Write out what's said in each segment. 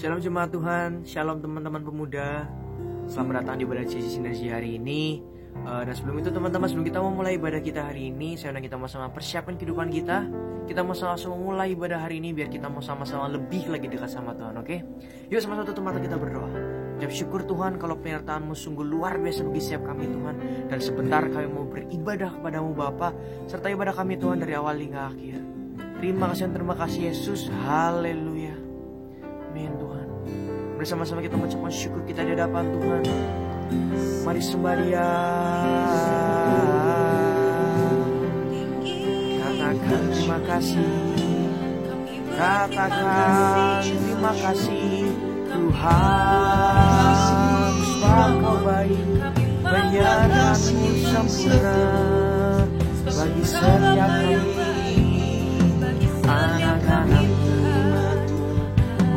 Shalom jemaat Tuhan, shalom teman-teman pemuda. Selamat datang di ibadah CC Sinergi hari ini. Dan sebelum itu teman-teman, sebelum kita mau mulai ibadah kita hari ini, saya undang kita mau sama persiapkan kehidupan kita. Kita mau sama-sama mulai ibadah hari ini biar kita mau sama-sama lebih lagi dekat sama Tuhan, oke? Yuk sama-sama tutup mata kita berdoa. Ucap syukur Tuhan kalau penyertaan-Mu sungguh luar biasa bagi setiap kami Tuhan. Dan sebentar kami mau beribadah kepadamu Bapa, serta ibadah kami Tuhan dari awal hingga akhir. Terima kasih dan terima kasih Yesus, haleluya. Amin Tuhan. Bersama-sama kita mengucapkan syukur kita di hadapan Tuhan. Mari sembah Dia. Katakan terima kasih. Katakan terima kasih Tuhan. Sebab Kau baik, penyertaan-Mu sempurna bagi setiap kami anak-anak-Mu.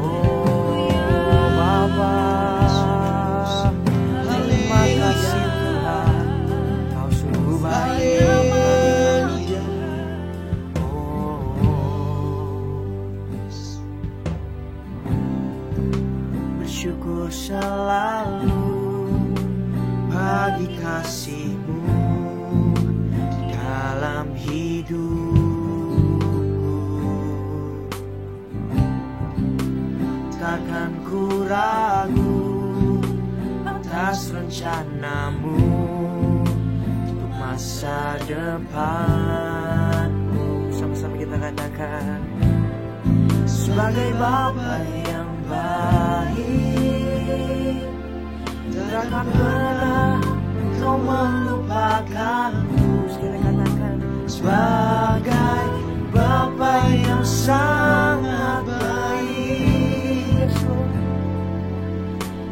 Oh Bapa, terima kasih Tuhan, Kau sungguh baik. Bersyukur selalu bagi kasih-Mu dalam hidupku. Takkan ku ragu atas rencana-Mu untuk masa depan-Mu. Sama-sama kita katakan, sebagai Bapa yang baik, takkan pernah Kau melupakanku. Sekali katakan, sebagai Bapa yang sangat baik,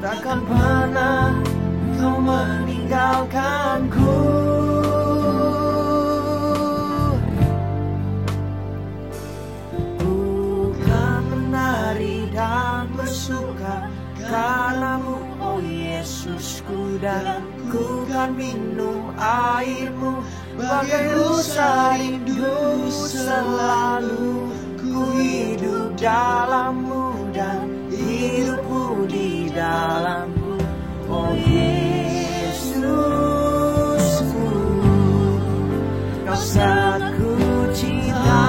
takkan pernah Kau meninggalkanku. Bukan menari dan bersuka karenamu, oh Yesusku, dan ku kan minum air-Mu bagai rusa rindu selalu. Ku hidup dalam-Mu dan hidupku di dalamku, oh Yesusku, Kau sangat ku cinta.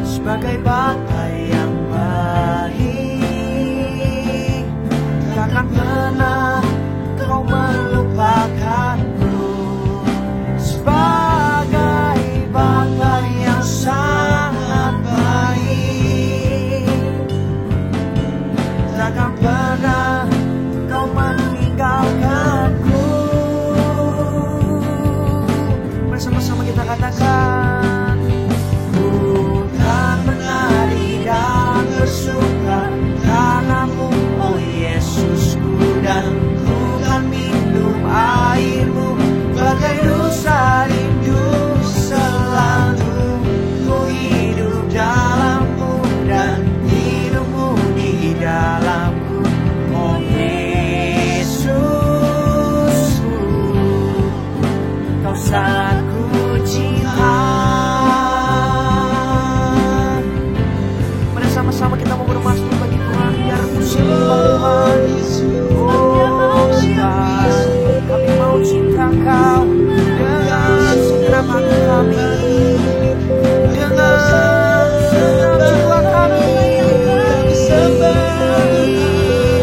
Sebagai Bapa yang baik, takkan pernah Kau melupakanku. Sebagai Bapa yang sangat baik, takkan pernah Kau meninggalkanku. Bersama-sama kita katakan, bukan menari dan bersuka karenamu, oh Yesusku, dan bukan minum air-Mu bagai rusa rindu selalu. Ku hidup dalam-Mu dan hidupmu di dalamku, oh Yesusku, Kau sangat ku cinta. Mari sama-sama kita mau bermasmur bagi Tuhan, biar musim Tuhan. Oh Tuhan, kami mau cinta Kau dengan segenap hati kami, dengan segenap jiwa kami.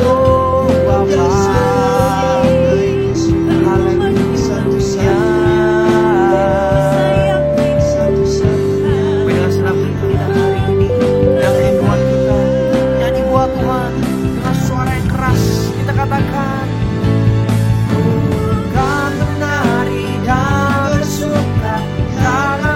Oh Bapa, haleluya. Dengan senang hati kita hari ini, dan rinduan kita nyanyi buat Tuhan dengan suara yang keras. Kita katakan, bukan menari dan bersuka karena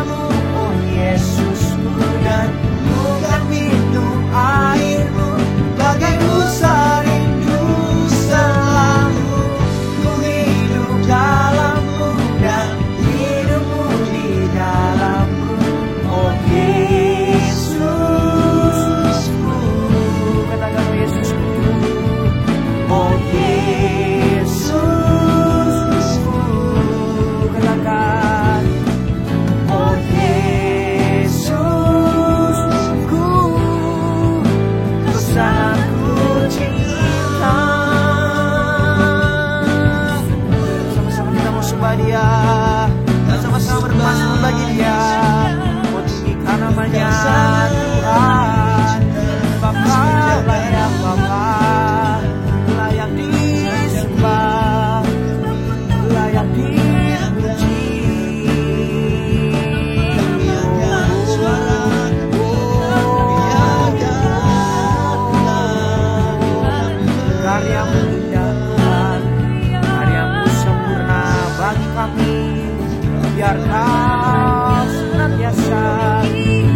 biar Kau senantiasa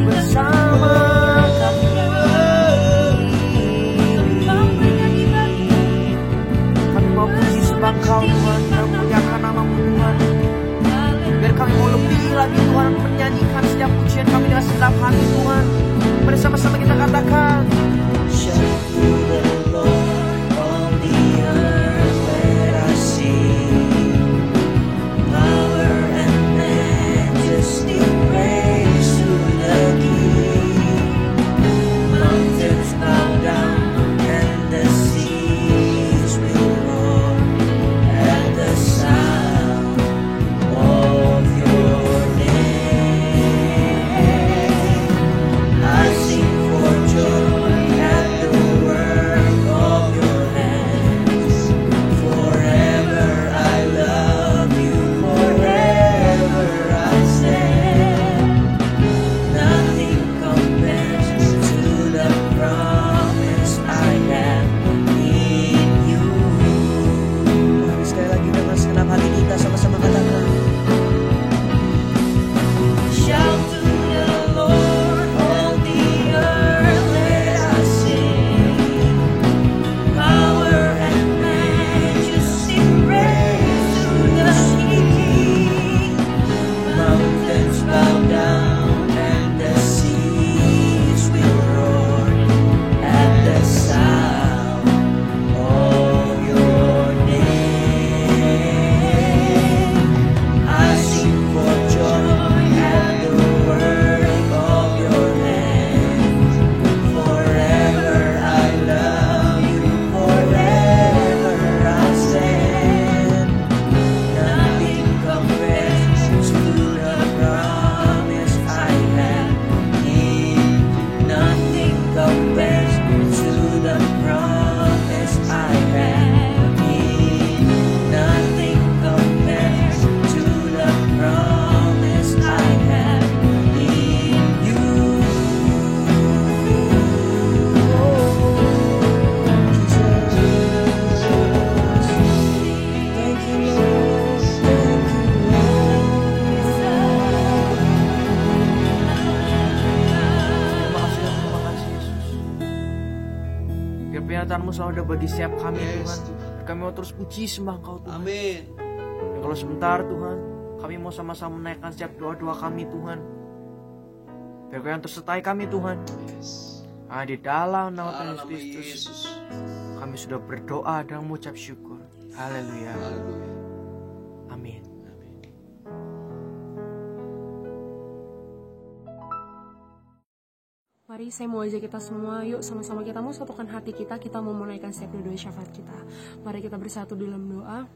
bersama kami. Kami mau puji sembah Kau Tuhan, memuliakan nama-Mu Tuhan. Biar kami mau lebih lagi Tuhan menyanyikan setiap pujian kami dengan segenap hati Tuhan. Bersama-sama kita katakan, Shout to the Lord on the earth, let us sing. Power and majesty, praise to the King. Mountains bow down and the seas will roar at the sound of your name. I sing for joy at the work of your hands. Forever I love you, forever I stand. Nothing compares to the promise I have in you. Mari sekali lagi dengan segenap hati kita sama-sama katakan. Shout to the Lord, all the earth, let us sing. Power and majesty, praise to the King. Mountains bow down and the seas will roar at the sound of your name. I sing for joy at the work of your hands. Forever I love you, forever I stand. Nothing compares to the promise I have in. Nothing compares to the promise I have in. Nothing compares to the promise I have in you. Thank you, Lord. Thank you, terima kasih dan terima kasih Yesus. Biar pernyataan-Mu selalu ada bagi setiap kami Tuhan. Kami mau terus puji sembah Engkau Tuhan. Amin. Dan kalau sebentar Tuhan, kami mau sama-sama menaikkan setiap doa-doa kami Tuhan. Biar Kau yang tersertai kami Tuhan. Di dalam nama Tuhan Dalam nama Yesus Kristus, Yesus. kami sudah berdoa dan mengucap syukur. Haleluya. Haleluya. Amin. Mari saya mau ajak kita semua, yuk sama-sama kita mau satukan hati kita mau menaikkan setiap doa syafaat kita. Mari kita bersatu dalam doa.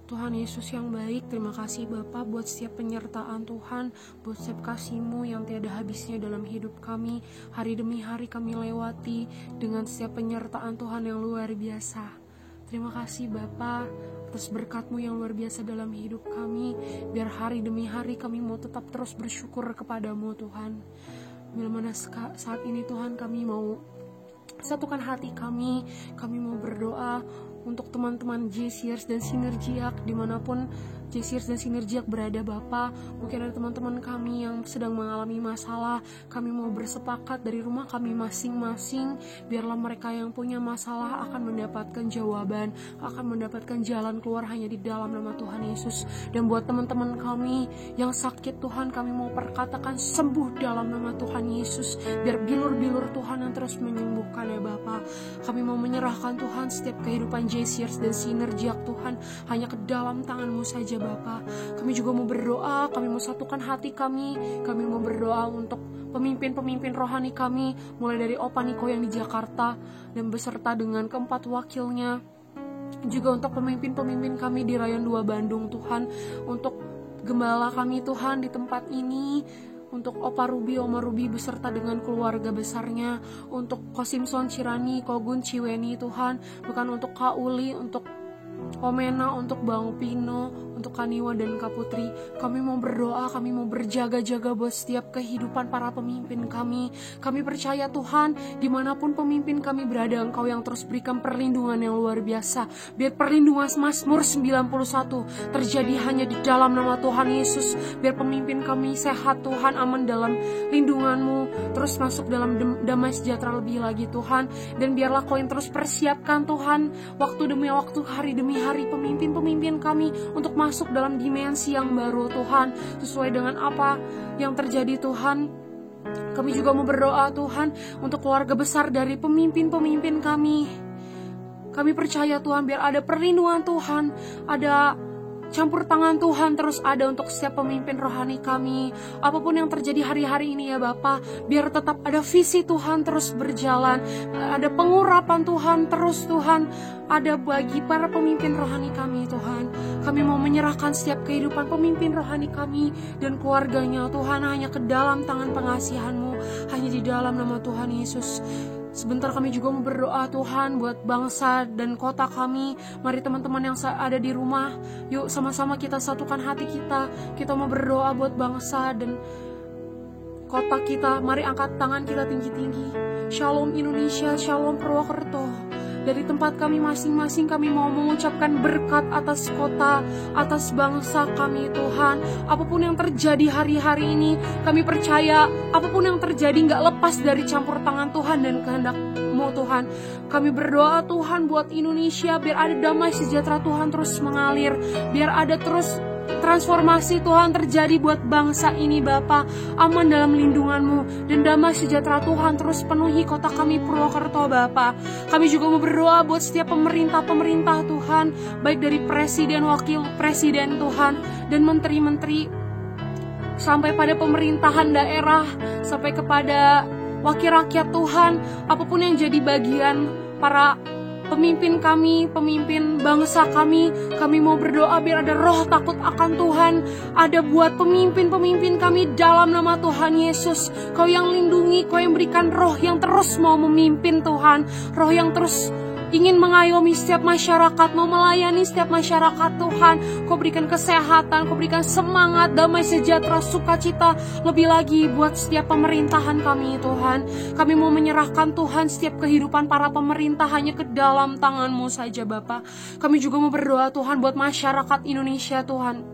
Tuhan Yesus yang baik, terima kasih Bapa buat setiap penyertaan Tuhan, buat setiap kasih-Mu yang tiada habisnya dalam hidup kami. Hari demi hari kami lewati dengan setiap penyertaan Tuhan yang luar biasa. Terima kasih Bapa atas berkat-Mu yang luar biasa dalam hidup kami. Biar hari demi hari kami mau tetap terus bersyukur kepada-Mu Tuhan. Bila mana saat ini Tuhan kami mau satukan hati kami mau berdoa untuk teman-teman JCers dan Sinergiak dimanapun JCers dan Sinergiak berada Bapa. Mungkin ada teman-teman kami yang sedang mengalami masalah, kami mau bersepakat dari rumah kami masing-masing, biarlah mereka yang punya masalah akan mendapatkan jawaban, akan mendapatkan jalan keluar hanya di dalam nama Tuhan Yesus. Dan buat teman-teman kami yang sakit Tuhan, kami mau perkatakan sembuh dalam nama Tuhan Yesus, biar bilur-bilur Tuhan yang terus menyembuhkan ya Bapa. Kami mau menyerahkan Tuhan setiap kehidupan JCers dan Sinergiak Tuhan hanya ke dalam tangan-Mu saja Bapa. Kami juga mau berdoa, kami mau satukan hati kami mau berdoa untuk pemimpin-pemimpin rohani kami, mulai dari Opa Niko yang di Jakarta dan beserta dengan keempat wakilnya, juga untuk pemimpin-pemimpin kami di Rayon 2 Bandung Tuhan, untuk gembala kami Tuhan di tempat ini, untuk Opa Ruby, Oma Ruby beserta dengan keluarga besarnya, untuk Ko Simpson Cirani, Kogun Ciweni Tuhan, bukan untuk Kak Uli, untuk Omena, untuk Bang Pino, untuk Kaniwa dan Kak Putri. Kami mau berdoa, kami mau berjaga-jaga buat setiap kehidupan para pemimpin kami. Kami percaya Tuhan, dimanapun pemimpin kami berada, Engkau yang terus berikan perlindungan yang luar biasa. Biar perlindungan Mazmur 91 terjadi hanya di dalam nama Tuhan Yesus. Biar pemimpin kami sehat Tuhan, aman dalam lindungan-Mu, terus masuk dalam damai sejahtera lebih lagi Tuhan. Dan biarlah Kau yang terus persiapkan Tuhan, waktu demi waktu, hari demi hari, pemimpin-pemimpin kami untuk masuk dalam dimensi yang baru Tuhan, sesuai dengan apa yang terjadi Tuhan. Kami juga mau berdoa Tuhan untuk keluarga besar dari pemimpin-pemimpin kami. Kami percaya Tuhan, biar ada perlindungan Tuhan, ada campur tangan Tuhan terus ada untuk setiap pemimpin rohani kami. Apapun yang terjadi hari-hari ini ya Bapa, biar tetap ada visi Tuhan terus berjalan, ada pengurapan Tuhan terus Tuhan, ada bagi para pemimpin rohani kami Tuhan. Kami mau menyerahkan setiap kehidupan pemimpin rohani kami dan keluarganya Tuhan hanya ke dalam tangan pengasihan-Mu, hanya di dalam nama Tuhan Yesus. Sebentar kami juga mau berdoa Tuhan buat bangsa dan kota kami. Mari teman-teman yang ada di rumah, yuk sama-sama kita satukan hati kita. Kita mau berdoa buat bangsa dan kota kita. Mari angkat tangan kita tinggi-tinggi. Shalom Indonesia, Shalom Purwokerto. Dari tempat kami masing-masing kami mau mengucapkan berkat atas kota, atas bangsa kami Tuhan. Apapun yang terjadi hari-hari ini, kami percaya apapun yang terjadi gak lepas dari campur tangan Tuhan dan kehendak-Mu Tuhan. Kami berdoa Tuhan buat Indonesia, biar ada damai sejahtera Tuhan terus mengalir, biar ada terus transformasi Tuhan terjadi buat bangsa ini Bapa, aman dalam lindungan-Mu, dan damai sejahtera Tuhan terus penuhi kota kami Purwokerto Bapa. Kami juga mau berdoa buat setiap pemerintah-pemerintah Tuhan, baik dari presiden, wakil presiden Tuhan, dan menteri-menteri, sampai pada pemerintahan daerah, sampai kepada wakil rakyat Tuhan. Apapun yang jadi bagian para pemimpin kami, pemimpin bangsa kami mau berdoa biar ada roh takut akan Tuhan, ada buat pemimpin-pemimpin kami dalam nama Tuhan Yesus. Kau yang lindungi, Kau yang berikan roh yang terus mau memimpin Tuhan, roh yang terus ingin mengayomi setiap masyarakat, mau melayani setiap masyarakat Tuhan. Kau berikan kesehatan, Kau berikan semangat, damai sejahtera, sukacita lebih lagi buat setiap pemerintahan kami Tuhan. Kami mau menyerahkan Tuhan setiap kehidupan para pemerintah hanya ke dalam tangan-Mu saja Bapa. Kami juga mau berdoa Tuhan buat masyarakat Indonesia Tuhan.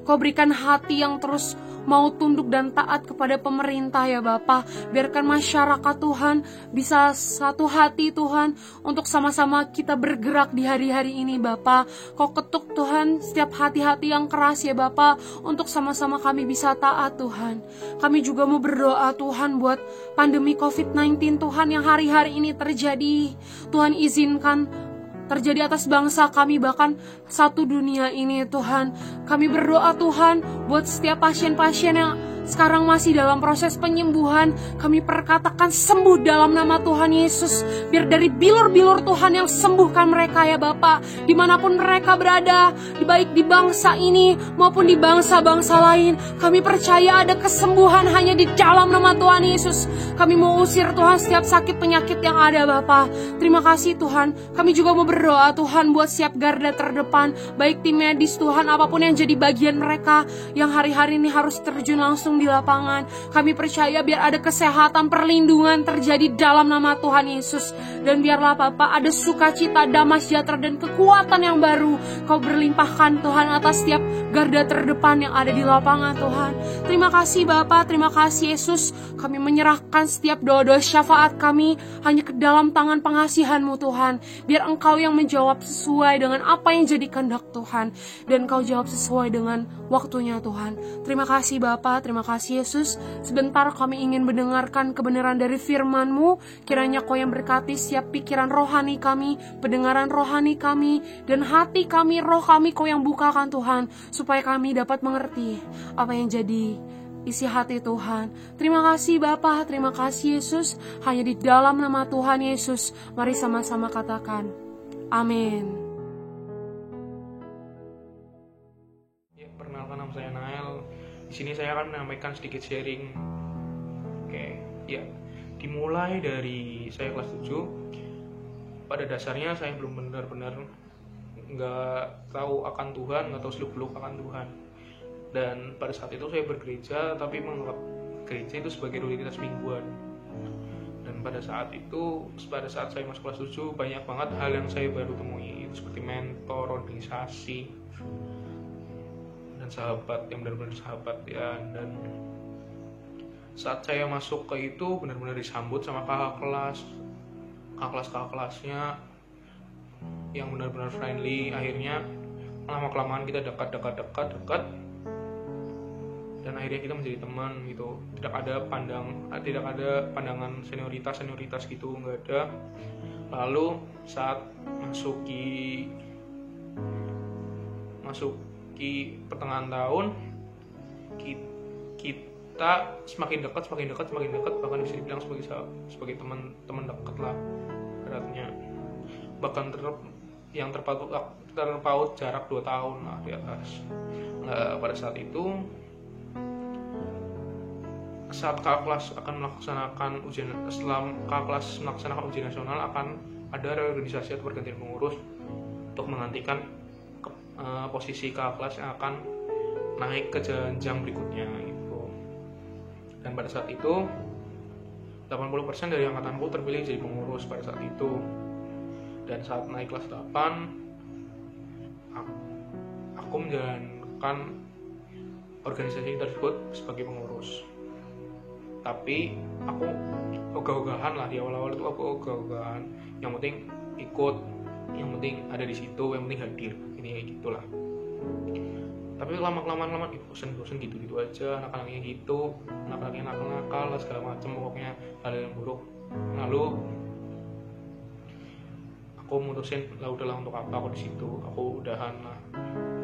Kau berikan hati yang terus mau tunduk dan taat kepada pemerintah ya Bapa. Biarkan masyarakat Tuhan bisa satu hati Tuhan, untuk sama-sama kita bergerak di hari-hari ini Bapa. Kau ketuk Tuhan setiap hati-hati yang keras ya Bapa, untuk sama-sama kami bisa taat Tuhan. Kami juga mau berdoa Tuhan buat pandemi COVID-19 Tuhan yang hari-hari ini terjadi. Tuhan izinkan terjadi atas bangsa kami, bahkan satu dunia ini Tuhan. Kami berdoa Tuhan buat setiap pasien-pasien yang sekarang masih dalam proses penyembuhan, kami perkatakan sembuh dalam nama Tuhan Yesus. Biar dari bilur-bilur Tuhan yang sembuhkan mereka ya Bapa, dimanapun mereka berada, baik di bangsa ini maupun di bangsa-bangsa lain. Kami percaya ada kesembuhan hanya di dalam nama Tuhan Yesus. Kami mau usir Tuhan setiap sakit penyakit yang ada Bapa. Terima kasih Tuhan. Kami juga mau berdoa Tuhan buat siap garda terdepan, baik tim medis Tuhan, apapun yang jadi bagian mereka yang hari-hari ini harus terjun langsung di lapangan. Kami percaya biar ada kesehatan, perlindungan terjadi dalam nama Tuhan Yesus. Dan biarlah Bapa ada sukacita, damai sejahtera dan kekuatan yang baru Kau berlimpahkan Tuhan atas setiap garda terdepan yang ada di lapangan Tuhan. Terima kasih Bapa, terima kasih Yesus. Kami menyerahkan setiap doa-doa syafaat kami hanya ke dalam tangan pengasihan-Mu Tuhan. Biar Engkau yang menjawab sesuai dengan apa yang jadi kehendak Tuhan, dan Kau jawab sesuai dengan waktunya Tuhan. Terima kasih Bapa, terima kasih Yesus. Sebentar kami ingin mendengarkan kebenaran dari firman-Mu. Kiranya Kau yang berkati setiap pikiran rohani kami, pendengaran rohani kami, dan hati kami, roh kami Kau yang bukakan Tuhan, supaya kami dapat mengerti apa yang jadi isi hati Tuhan. Terima kasih Bapa, terima kasih Yesus. Hanya di dalam nama Tuhan Yesus, mari sama-sama katakan amin. Perkenalkan, nama saya Nael. Di sini saya akan menyampaikan sedikit sharing. Oke, ya. Dimulai dari saya kelas 7. Pada dasarnya saya belum benar-benar nggak tahu akan Tuhan, nggak tahu seluk-beluk akan Tuhan. Dan pada saat itu saya bergereja, tapi menganggap gereja itu sebagai rutinitas mingguan. Dan pada saat saya masuk kelas 7, banyak banget hal yang saya baru temui, itu seperti mentor, organisasi, dan sahabat yang benar-benar sahabat ya. Dan saat saya masuk ke itu benar-benar disambut sama kakak kelasnya yang benar-benar friendly. Akhirnya lama-kelamaan kita dekat, dan akhirnya kita menjadi teman gitu. Tidak ada pandangan senioritas gitu, nggak ada. Lalu saat masuki pertengahan tahun, kita semakin dekat, bahkan bisa dibilang sebagai teman dekat lah beratnya. Bahkan yang terpaut jarak 2 tahun lah di atas. Nah, pada saat itu, saat kakak kelas akan melaksanakan ujian, setelah kakak kelas melaksanakan ujian nasional, akan ada reorganisasi atau pergantian pengurus untuk menggantikan posisi kakak kelas yang akan naik ke jenjang berikutnya gitu. Dan pada saat itu 80% dari angkatanku terpilih jadi pengurus pada saat itu. Dan saat naik kelas 8, aku menjalankan organisasi tersebut sebagai pengurus. Tapi aku ogah-ogahan lah, di awal-awal itu aku ogah-ogahan, yang penting ikut, yang penting ada di situ, yang penting hadir, ini kayak gitulah. Tapi lama-kelamaan bosen gitu aja, anak-anaknya gitu, anak-anaknya nakal lah segala macam, pokoknya hal yang buruk. Lalu aku mutusin lah, udahlah, untuk apa aku di situ, aku udahan lah.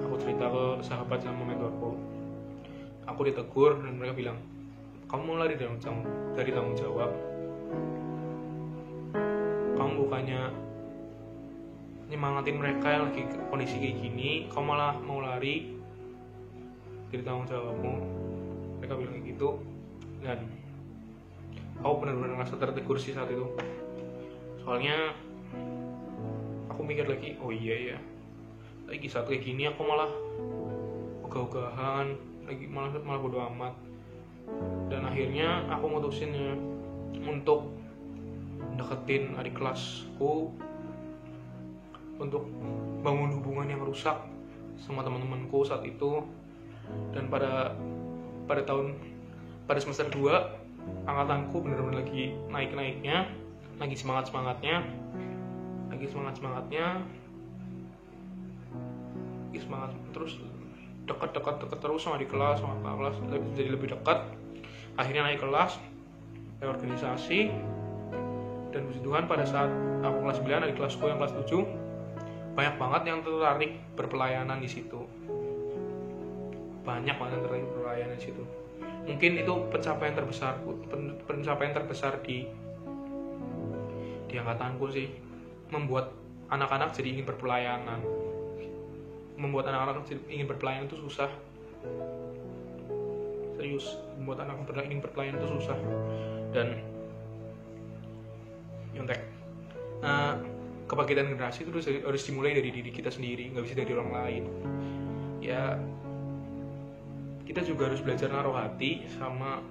Aku cerita ke sahabat sama mentorku, aku ditegur dan mereka bilang, kamu mau lari dari tanggung jawab, kamu bukannya nyemangatin mereka yang lagi kondisi kayak gini, kamu malah mau lari dari tanggung jawabmu. Mereka bilang kayak gitu, dan aku benar-benar ngerasa tertegur sih saat itu. Soalnya aku mikir lagi, oh iya ya, lagi saat kayak gini aku malah ogah-ogahan, lagi malah bodo amat. Dan akhirnya aku mutusin ya untuk deketin adik kelasku, untuk bangun hubungan yang rusak sama teman-temanku saat itu. Dan pada semester 2, angkatanku benar-benar lagi naik-naiknya, lagi semangat-semangatnya, terus dekat terus sama di kelas, sama kelas jadi lebih dekat. Akhirnya naik kelas, reorganisasi, dan puji Tuhan pada saat aku kelas 9, adik kelasku yang kelas 7 banyak banget yang tertarik berpelayanan di situ. Mungkin itu pencapaian terbesar di angkatanku sih, membuat anak-anak jadi ingin berpelayanan. Membuat anak-anak ingin berpelayanan itu susah. Serius, membuat anak ingin berpelayanan itu susah. Dan nyontek, kebangkitan generasi itu harus dimulai dari diri kita sendiri, nggak bisa dari orang lain. Ya, kita juga harus belajar naruh hati sama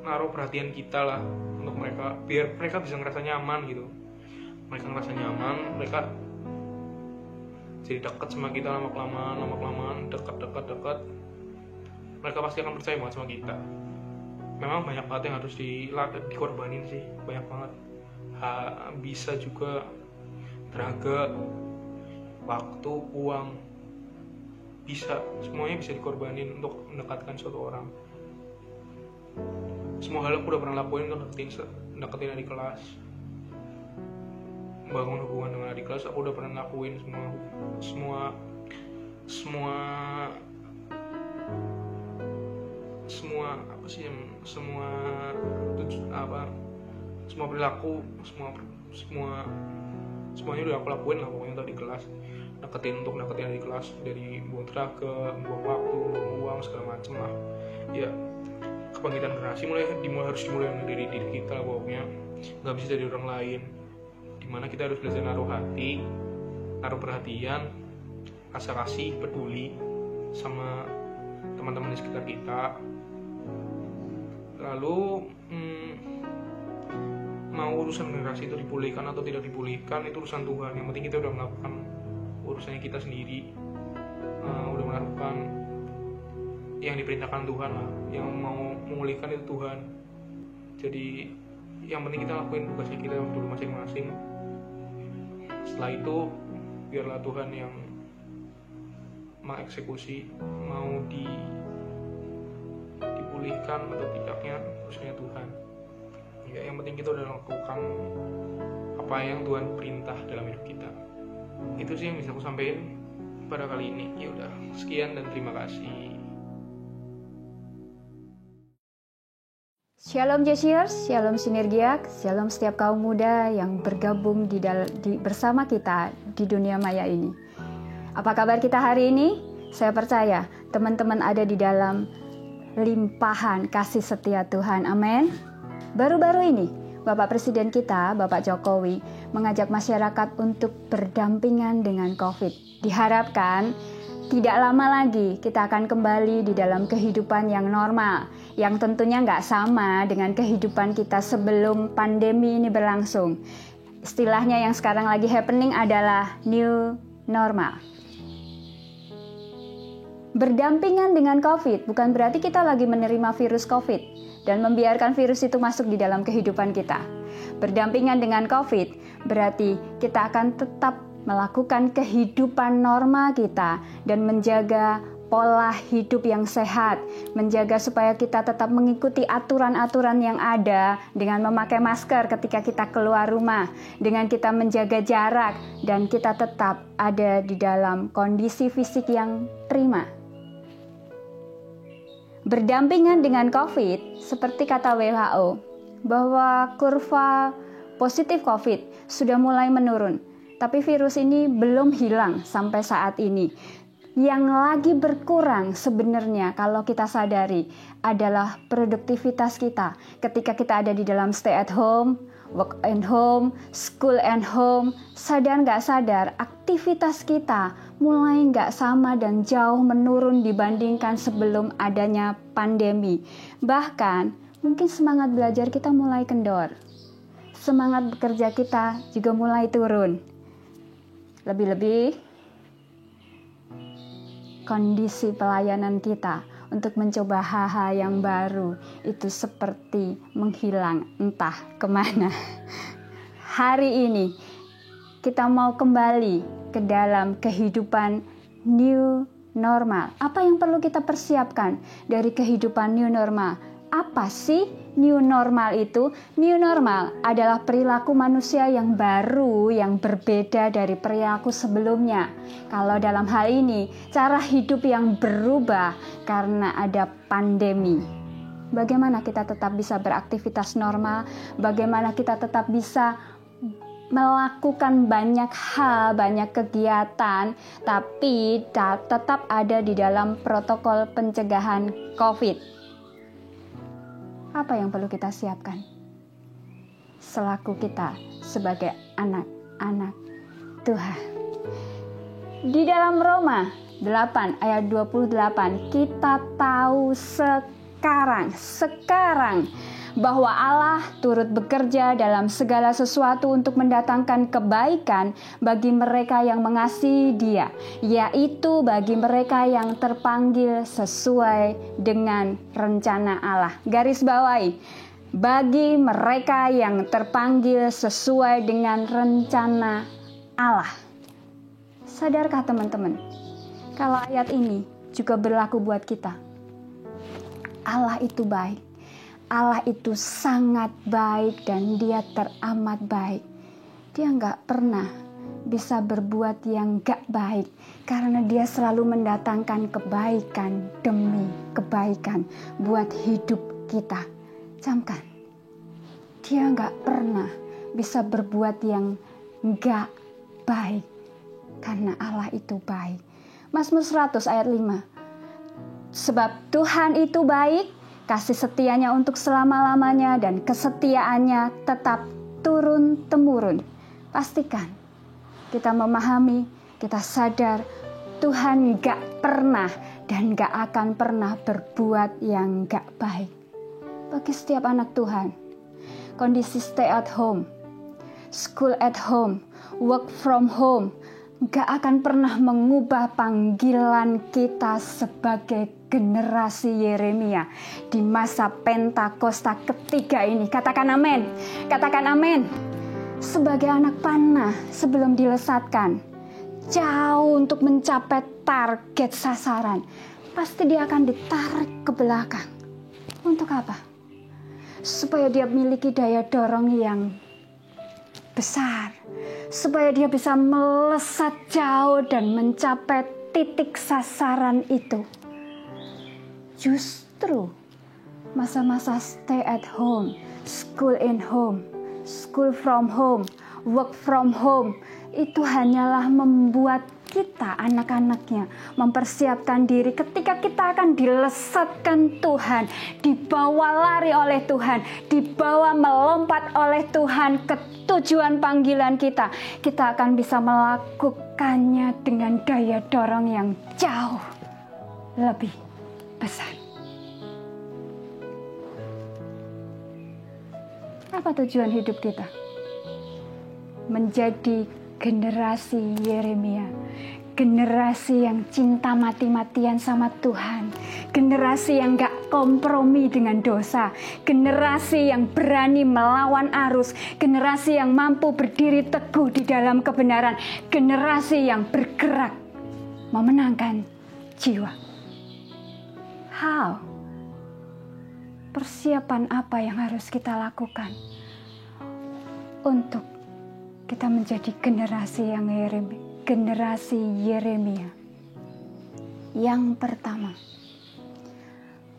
naruh perhatian kita lah untuk mereka, biar mereka bisa ngerasa nyaman gitu. Mereka ngerasa nyaman, mereka jadi dekat sama kita lama-kelamaan, dekat. Mereka pasti akan percaya banget sama kita. Memang banyak banget yang harus dikorbanin sih, banyak banget. Bisa juga tenaga, waktu, uang, semuanya bisa dikorbanin untuk mendekatkan suatu orang. Semua hal aku udah pernah lakuin untuk deketin adik kelas, bangun hubungan dengan adik kelas. Aku udah pernah lakuin semua perilaku, semuanya udah aku lakuin lah pokoknya tadi kelas. Deketin adik kelas, dari buang tenaga, buang waktu, buang uang, segala macem lah. Ya, kebangkitan generasi harus dimulai dari diri kita lah pokoknya, nggak bisa dari orang lain. Dimana kita harus belajar naruh hati naruh perhatian, rasa kasih, peduli sama teman-teman di sekitar kita. Lalu mau urusan generasi itu dipulihkan atau tidak dipulihkan itu urusan Tuhan. Yang penting kita udah melakukan urusannya kita sendiri, udah melakukan yang diperintahkan Tuhan lah. Yang mau memulihkan itu Tuhan. Jadi yang penting kita lakuin tugasnya kita dulu masing-masing. Setelah itu biarlah Tuhan yang mengeksekusi, mau dipulihkan atau tidaknya urusannya Tuhan. Ya, yang penting kita udah lakukan apa yang Tuhan perintah dalam hidup kita. Itu sih yang bisa aku sampaikan pada kali ini. Ya udah, sekian dan terima kasih. Shalom Jesiers, Shalom Sinergiak, Shalom setiap kaum muda yang bergabung bersama kita di dunia maya ini. Apa kabar kita hari ini? Saya percaya teman-teman ada di dalam limpahan kasih setia Tuhan. Amin. Baru-baru ini, Bapak Presiden kita, Bapak Jokowi, mengajak masyarakat untuk berdampingan dengan COVID. Diharapkan tidak lama lagi kita akan kembali di dalam kehidupan yang normal, yang tentunya nggak sama dengan kehidupan kita sebelum pandemi ini berlangsung. Istilahnya yang sekarang lagi happening adalah new normal. Berdampingan dengan COVID bukan berarti kita lagi menerima virus COVID dan membiarkan virus itu masuk di dalam kehidupan kita. Berdampingan dengan COVID berarti kita akan tetap melakukan kehidupan normal kita dan menjaga pola hidup yang sehat, menjaga supaya kita tetap mengikuti aturan-aturan yang ada dengan memakai masker ketika kita keluar rumah, dengan kita menjaga jarak, dan kita tetap ada di dalam kondisi fisik yang prima. Berdampingan dengan COVID, seperti kata WHO, bahwa kurva positif COVID sudah mulai menurun. Tapi virus ini belum hilang sampai saat ini. Yang lagi berkurang sebenarnya kalau kita sadari adalah produktivitas kita. Ketika kita ada di dalam stay at home, work and home, school and home, sadar nggak sadar aktivitas kita mulai nggak sama dan jauh menurun dibandingkan sebelum adanya pandemi. Bahkan mungkin semangat belajar kita mulai kendor. Semangat bekerja kita juga mulai turun. Lebih-lebih kondisi pelayanan kita untuk mencoba hal-hal yang baru itu seperti menghilang entah kemana. Hari ini kita mau kembali ke dalam kehidupan new normal. Apa yang perlu kita persiapkan dari kehidupan new normal? Apa sih new normal itu? New normal adalah perilaku manusia yang baru, yang berbeda dari perilaku sebelumnya. Kalau dalam hal ini, cara hidup yang berubah karena ada pandemi. Bagaimana kita tetap bisa beraktivitas normal? Bagaimana kita tetap bisa melakukan banyak hal, banyak kegiatan, tapi tetap ada di dalam protokol pencegahan COVID? Apa yang perlu kita siapkan selaku kita sebagai anak-anak Tuhan? Di dalam Roma 8 ayat 28 kita tahu sekarang bahwa Allah turut bekerja dalam segala sesuatu untuk mendatangkan kebaikan bagi mereka yang mengasihi Dia, yaitu bagi mereka yang terpanggil sesuai dengan rencana Allah. Garis bawahi, bagi mereka yang terpanggil sesuai dengan rencana Allah. Sadarkah teman-teman, kalau ayat ini juga berlaku buat kita? Allah itu baik. Allah itu sangat baik dan Dia teramat baik. Dia nggak pernah bisa berbuat yang nggak baik karena Dia selalu mendatangkan kebaikan demi kebaikan buat hidup kita. Camkan, Dia nggak pernah bisa berbuat yang nggak baik karena Allah itu baik. Mazmur 100 ayat 5. Sebab Tuhan itu baik, kasih setianya untuk selama-lamanya dan kesetiaannya tetap turun-temurun. Pastikan kita memahami, kita sadar Tuhan gak pernah dan gak akan pernah berbuat yang gak baik. Bagi setiap anak Tuhan, kondisi stay at home, school at home, work from home, gak akan pernah mengubah panggilan kita sebagai generasi Yeremia di masa Pentakosta ketiga ini. Katakan amin, katakan amin. Sebagai anak panah sebelum dilesatkan, jauh untuk mencapai target sasaran, pasti dia akan ditarik ke belakang. Untuk apa? Supaya dia memiliki daya dorong yang besar, supaya dia bisa melesat jauh dan mencapai titik sasaran itu. Justru masa-masa stay at home, school in home, school from home, work from home, itu hanyalah membuat kita, anak-anaknya, mempersiapkan diri ketika kita akan dilesatkan Tuhan, dibawa lari oleh Tuhan, dibawa melompat oleh Tuhan ke tujuan panggilan kita. Kita akan bisa melakukannya dengan daya dorong yang jauh lebih besar. Apa tujuan hidup kita? Menjadi generasi Yeremia, generasi yang cinta mati-matian sama Tuhan, generasi yang gak kompromi dengan dosa, generasi yang berani melawan arus, generasi yang mampu berdiri teguh di dalam kebenaran, generasi yang bergerak memenangkan jiwa. How? Persiapan apa yang harus kita lakukan untuk kita menjadi generasi yang generasi Yeremia? Yang pertama,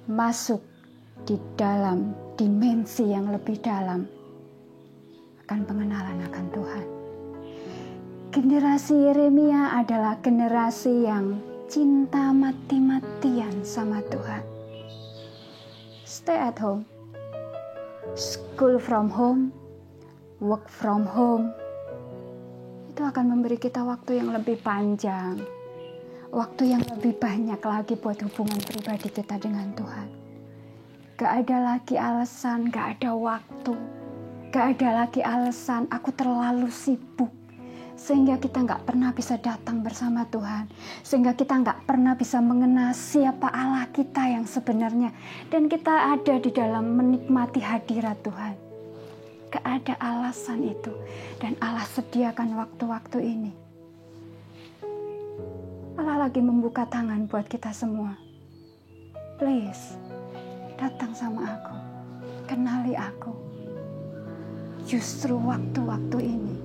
masuk di dalam dimensi yang lebih dalam akan pengenalan akan Tuhan. Generasi Yeremia adalah generasi yang cinta mati-matian sama Tuhan. Stay at home, school from home, work from home, itu akan memberi kita waktu yang lebih panjang, waktu yang lebih banyak lagi buat hubungan pribadi kita dengan Tuhan. Gak ada lagi alasan, gak ada waktu, gak ada lagi alasan aku terlalu sibuk, sehingga kita gak pernah bisa datang bersama Tuhan, sehingga kita gak pernah bisa mengenal siapa Allah kita yang sebenarnya, dan kita ada di dalam menikmati hadirat Tuhan. Gak ada alasan itu, dan Allah sediakan waktu-waktu ini. Allah lagi membuka tangan buat kita semua. Please, datang sama aku, kenali aku. Justru waktu-waktu ini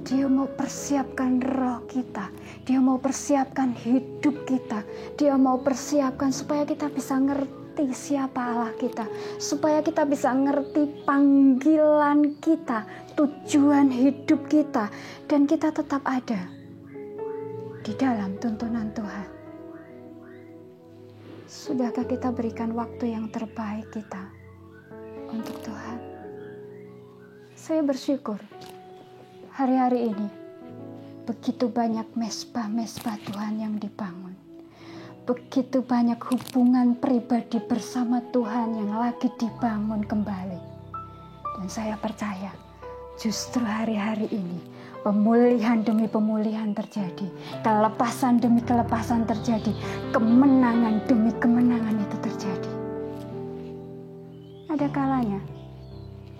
Dia mau persiapkan roh kita, Dia mau persiapkan hidup kita, Dia mau persiapkan supaya kita bisa ngerti siapa Allah kita, supaya kita bisa ngerti panggilan kita, tujuan hidup kita, dan kita tetap ada di dalam tuntunan Tuhan. Sudahkah kita berikan waktu yang terbaik kita untuk Tuhan? Saya bersyukur hari-hari ini begitu banyak mesbah-mesbah Tuhan yang dibangun. Begitu banyak hubungan pribadi bersama Tuhan yang lagi dibangun kembali. Dan saya percaya justru hari-hari ini pemulihan demi pemulihan terjadi, kelepasan demi kelepasan terjadi, kemenangan demi kemenangan itu terjadi. Ada kalanya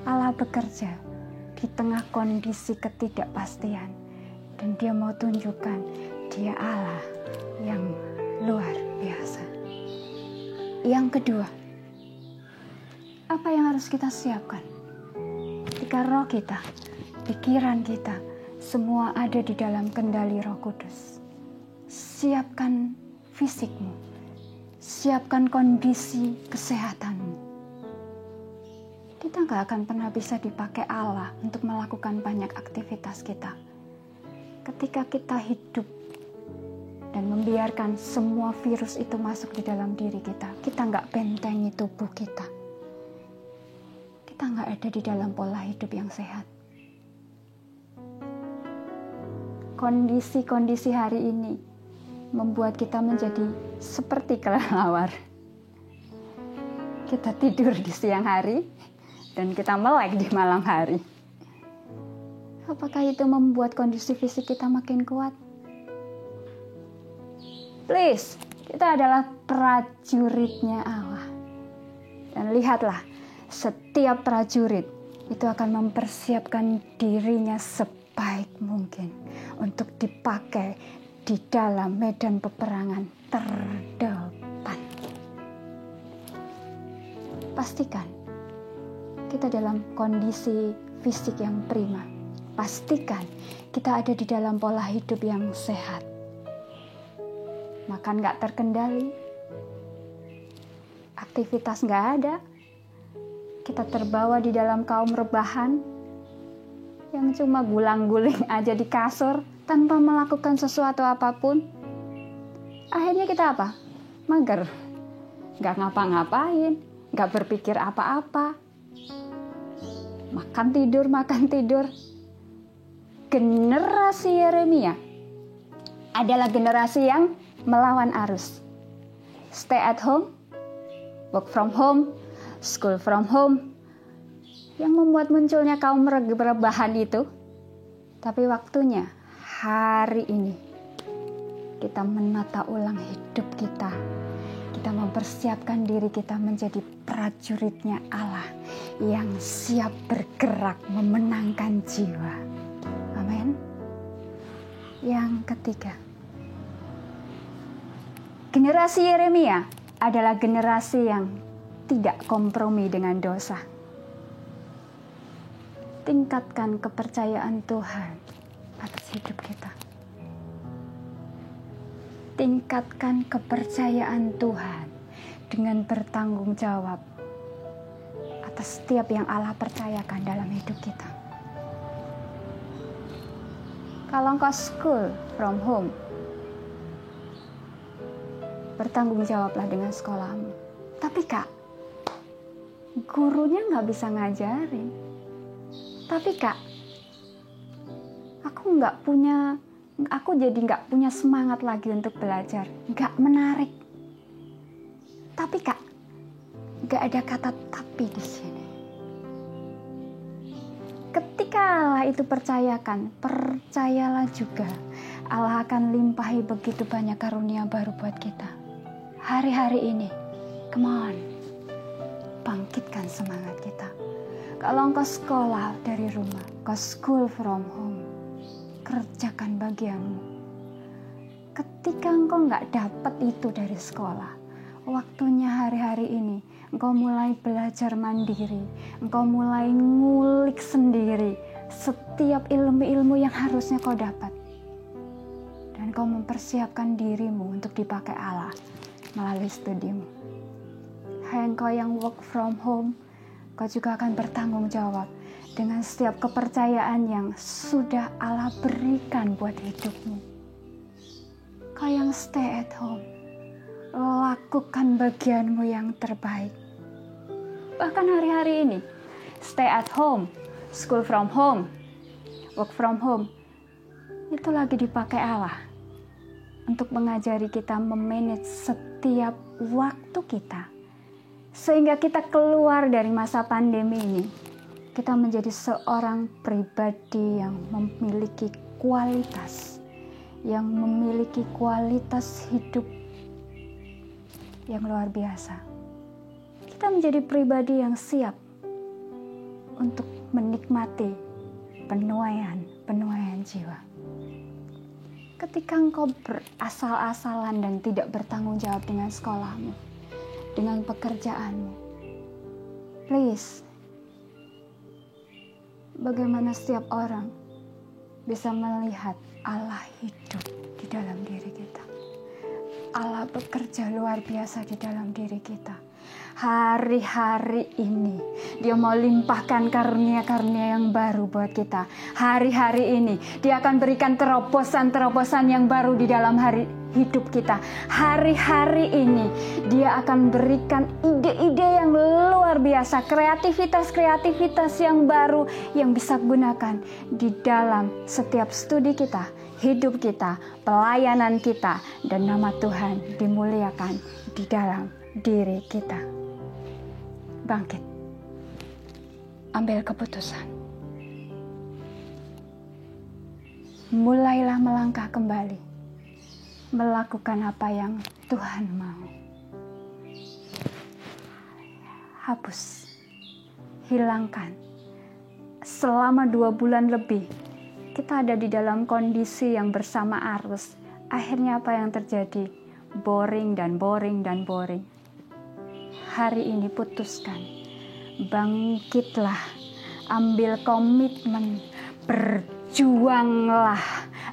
Allah bekerja di tengah kondisi ketidakpastian, dan Dia mau tunjukkan Dia Allah yang luar biasa. Yang kedua, apa yang harus kita siapkan? Ketika roh kita, pikiran kita, semua ada di dalam kendali Roh Kudus. Siapkan fisikmu, siapkan kondisi kesehatanmu. Kita gak akan pernah bisa dipakai Allah untuk melakukan banyak aktivitas kita ketika kita hidup dan membiarkan semua virus itu masuk di dalam diri kita. Kita nggak bentengi tubuh kita. Kita nggak ada di dalam pola hidup yang sehat. kondisi-kondisi hari ini membuat kita menjadi seperti kelelawar. Kita tidur di siang hari dan kita melek di malam hari. Apakah itu membuat kondisi fisik kita makin kuat? Please, kita adalah prajuritnya Allah. Dan lihatlah, setiap prajurit itu akan mempersiapkan dirinya sebaik mungkin untuk dipakai di dalam medan peperangan terdepan. Pastikan kita dalam kondisi fisik yang prima. Pastikan kita ada di dalam pola hidup yang sehat. Makan gak terkendali, aktivitas gak ada. Kita terbawa di dalam kaum rebahan yang cuma gulang-guling aja di kasur tanpa melakukan sesuatu apapun. Akhirnya kita apa? Mager, gak ngapa-ngapain, gak berpikir apa-apa. Makan tidur. Generasi Yeremia adalah generasi yang melawan arus. Stay at home, work from home, school from home, yang membuat munculnya kaum rebahan itu. Tapi waktunya hari ini kita menata ulang hidup kita. Kita mempersiapkan diri kita menjadi prajuritnya Allah yang siap bergerak memenangkan jiwa. Amin. Yang ketiga, generasi Yeremia adalah generasi yang tidak kompromi dengan dosa. Tingkatkan kepercayaan Tuhan atas hidup kita. Tingkatkan kepercayaan Tuhan dengan bertanggung jawab atas setiap yang Allah percayakan dalam hidup kita. Kalau engkau school from home, bertanggung jawablah dengan sekolahmu. Tapi Kak, gurunya nggak bisa ngajarin. Tapi Kak, aku jadi nggak punya semangat lagi untuk belajar, nggak menarik. Tapi Kak, nggak ada kata tapi di sini. Ketika Allah itu percayalah juga Allah akan limpahi begitu banyak karunia baru buat kita. Hari-hari ini, come on, bangkitkan semangat kita. Kalau engkau sekolah dari rumah, engkau school from home, kerjakan bagianmu. Ketika engkau nggak dapat itu dari sekolah, waktunya hari-hari ini engkau mulai belajar mandiri, engkau mulai ngulik sendiri setiap ilmu-ilmu yang harusnya kau dapat, dan kau mempersiapkan dirimu untuk dipakai Allah melalui studimu. Hai engkau yang work from home, kau juga akan bertanggung jawab dengan setiap kepercayaan yang sudah Allah berikan buat hidupmu. Kau yang stay at home, lakukan bagianmu yang terbaik. Bahkan hari-hari ini, stay at home, school from home, work from home, itu lagi dipakai Allah untuk mengajari kita memanage setiap waktu kita. Sehingga kita keluar dari masa pandemi ini, kita menjadi seorang pribadi yang memiliki kualitas, yang memiliki kualitas hidup yang luar biasa. Kita menjadi pribadi yang siap untuk menikmati penuaian jiwa. Ketika engkau berasal-asalan dan tidak bertanggung jawab dengan sekolahmu, dengan pekerjaanmu, please, bagaimana setiap orang bisa melihat Allah hidup di dalam diri kita. Allah bekerja luar biasa di dalam diri kita. Hari-hari ini Dia mau limpahkan karunia-karunia yang baru buat kita. Hari-hari ini Dia akan berikan terobosan-terobosan yang baru di dalam hidup kita. Hari-hari ini Dia akan berikan ide-ide yang luar biasa, kreativitas-kreativitas yang baru yang bisa gunakan di dalam setiap studi kita, hidup kita, pelayanan kita, dan nama Tuhan dimuliakan di dalam diri kita. Bangkit, ambil keputusan. Mulailah melangkah kembali, melakukan apa yang Tuhan mau. Hapus, hilangkan. Selama 2 bulan lebih, kita ada di dalam kondisi yang bersama arus. Akhirnya apa yang terjadi? Boring dan boring dan boring. Hari ini putuskan, bangkitlah, ambil komitmen, berjuanglah,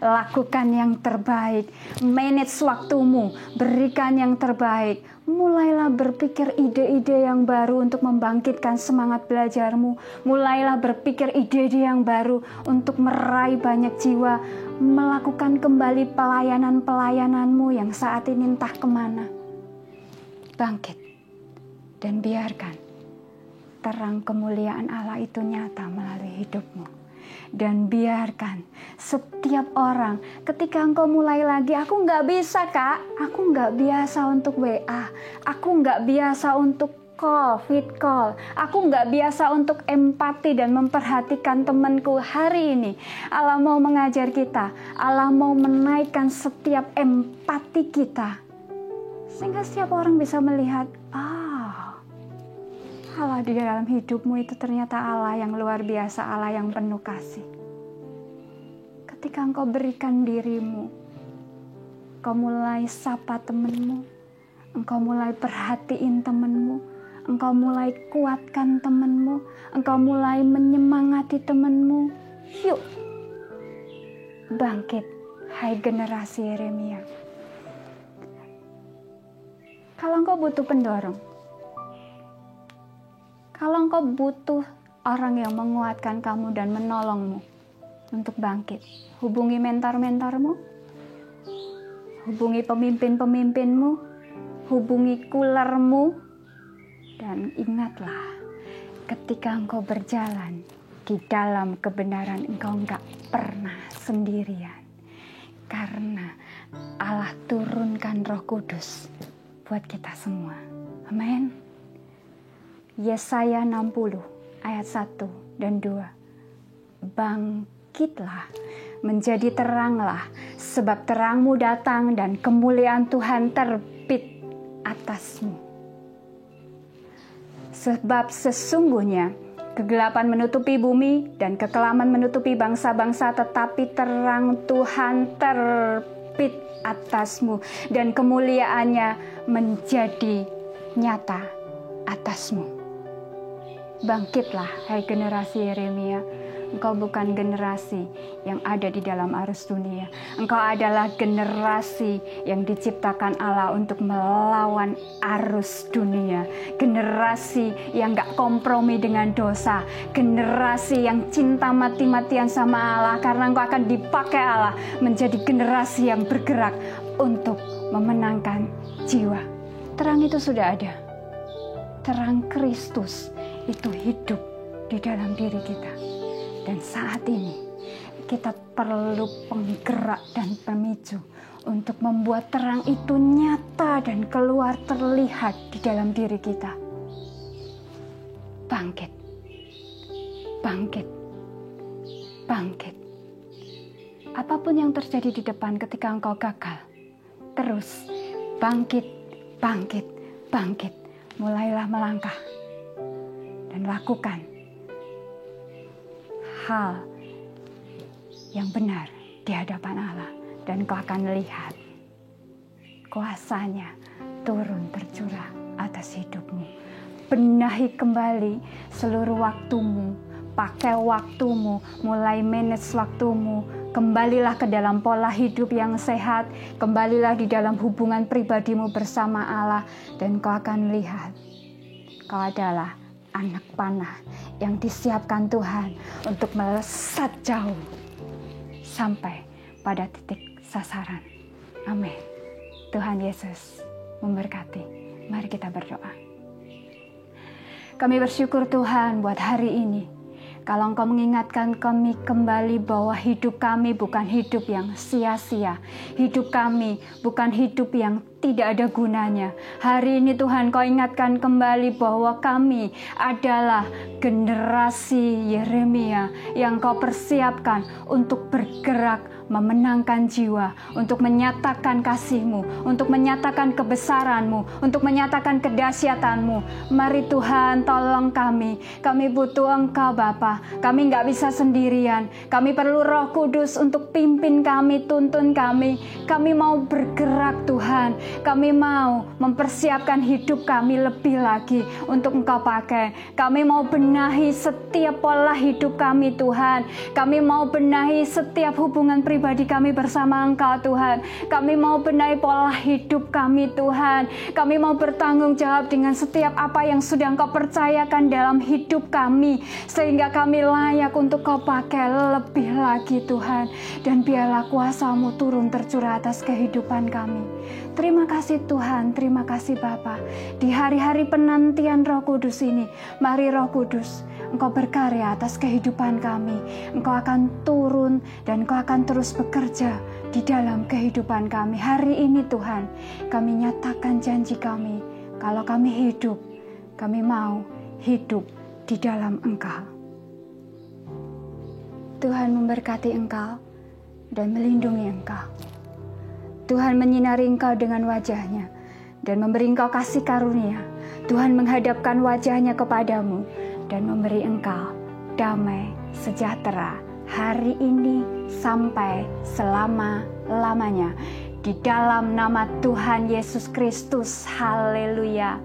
lakukan yang terbaik, manage waktumu, berikan yang terbaik. Mulailah berpikir ide-ide yang baru untuk membangkitkan semangat belajarmu. Mulailah berpikir ide-ide yang baru untuk meraih banyak jiwa, melakukan kembali pelayanan-pelayananmu yang saat ini entah kemana. Bangkit dan biarkan terang kemuliaan Allah itu nyata melalui hidupmu. Dan biarkan setiap orang, ketika engkau mulai lagi, aku nggak bisa kak, aku nggak biasa untuk WA, aku nggak biasa untuk fit call, aku nggak biasa untuk empati dan memperhatikan temanku. Hari ini Allah mau mengajar kita, Allah mau menaikkan setiap empati kita, sehingga setiap orang bisa melihat, Allah di dalam hidupmu itu ternyata Allah yang luar biasa, Allah yang penuh kasih. Ketika engkau berikan dirimu, engkau mulai sapa temanmu, engkau mulai perhatiin temanmu, engkau mulai kuatkan temanmu, engkau mulai menyemangati temanmu. Yuk, bangkit, hai generasi Yeremia. Kalau engkau butuh pendorong, kalau engkau butuh orang yang menguatkan kamu dan menolongmu untuk bangkit, hubungi mentor-mentormu, hubungi pemimpin-pemimpinmu, hubungi kulermu, dan ingatlah, ketika engkau berjalan di dalam kebenaran, engkau enggak pernah sendirian. Karena Allah turunkan Roh Kudus buat kita semua. Amin. Yesaya 60 ayat 1 dan 2. Bangkitlah, menjadi teranglah, sebab terangmu datang dan kemuliaan Tuhan terbit atasmu. Sebab sesungguhnya kegelapan menutupi bumi dan kekelaman menutupi bangsa-bangsa, tetapi terang Tuhan terbit atasmu dan kemuliaannya menjadi nyata atasmu. Bangkitlah, hai generasi Yeremia. Engkau bukan generasi yang ada di dalam arus dunia. Engkau adalah generasi yang diciptakan Allah untuk melawan arus dunia. Generasi yang gak kompromi dengan dosa. Generasi yang cinta mati-matian sama Allah, karena engkau akan dipakai Allah menjadi generasi yang bergerak untuk memenangkan jiwa. Terang itu sudah ada. Terang Kristus itu hidup di dalam diri kita. Dan saat ini kita perlu penggerak dan pemicu untuk membuat terang itu nyata dan keluar terlihat di dalam diri kita. Bangkit, bangkit, bangkit. Apapun yang terjadi di depan ketika engkau gagal, terus bangkit, bangkit, bangkit. Mulailah melangkah dan lakukan hal yang benar di hadapan Allah, dan kau akan lihat kuasanya turun tercurah atas hidupmu. Benahi kembali seluruh waktumu, pakai waktumu, mulai manage waktumu. Kembalilah ke dalam pola hidup yang sehat, kembalilah di dalam hubungan pribadimu bersama Allah, dan kau akan lihat kau adalah anak panah yang disiapkan Tuhan untuk melesat jauh sampai pada titik sasaran. Amin. Tuhan Yesus memberkati. Mari kita berdoa. Kami bersyukur Tuhan buat hari ini. Kalau Engkau mengingatkan kami kembali bahwa hidup kami bukan hidup yang sia-sia. Hidup kami bukan hidup yang tidak ada gunanya. Hari ini Tuhan, Kau ingatkan kembali bahwa kami adalah generasi Yeremia yang Kau persiapkan untuk bergerak memenangkan jiwa, untuk menyatakan kasih-Mu, untuk menyatakan kebesaran-Mu, untuk menyatakan kedahsyatan-Mu. Mari Tuhan, tolong kami. Kami butuh Engkau Bapa. Kami nggak bisa sendirian. Kami perlu Roh Kudus untuk pimpin kami, tuntun kami. Kami mau bergerak Tuhan. Kami mau mempersiapkan hidup kami lebih lagi untuk Engkau pakai. Kami mau benahi setiap pola hidup kami Tuhan. Kami mau benahi setiap hubungan pribadi kami bersama Engkau Tuhan. Kami mau benahi pola hidup kami Tuhan. Kami mau bertanggung jawab dengan setiap apa yang sudah Engkau percayakan dalam hidup kami, sehingga kami layak untuk Kau pakai lebih lagi Tuhan. Dan biarlah kuasa-Mu turun tercurah atas kehidupan kami. Terima kasih Tuhan, terima kasih Bapa. Di hari-hari penantian Roh Kudus ini, mari Roh Kudus, Engkau berkarya atas kehidupan kami. Engkau akan turun dan Engkau akan terus bekerja di dalam kehidupan kami. Hari ini Tuhan, kami nyatakan janji kami. Kalau kami hidup, kami mau hidup di dalam Engkau. Tuhan memberkati Engkau dan melindungi Engkau. Tuhan menyinari Engkau dengan wajah-Nya dan memberi Engkau kasih karunia. Tuhan menghadapkan wajah-Nya kepadamu dan memberi Engkau damai sejahtera hari ini sampai selama-lamanya. Di dalam nama Tuhan Yesus Kristus. Haleluya.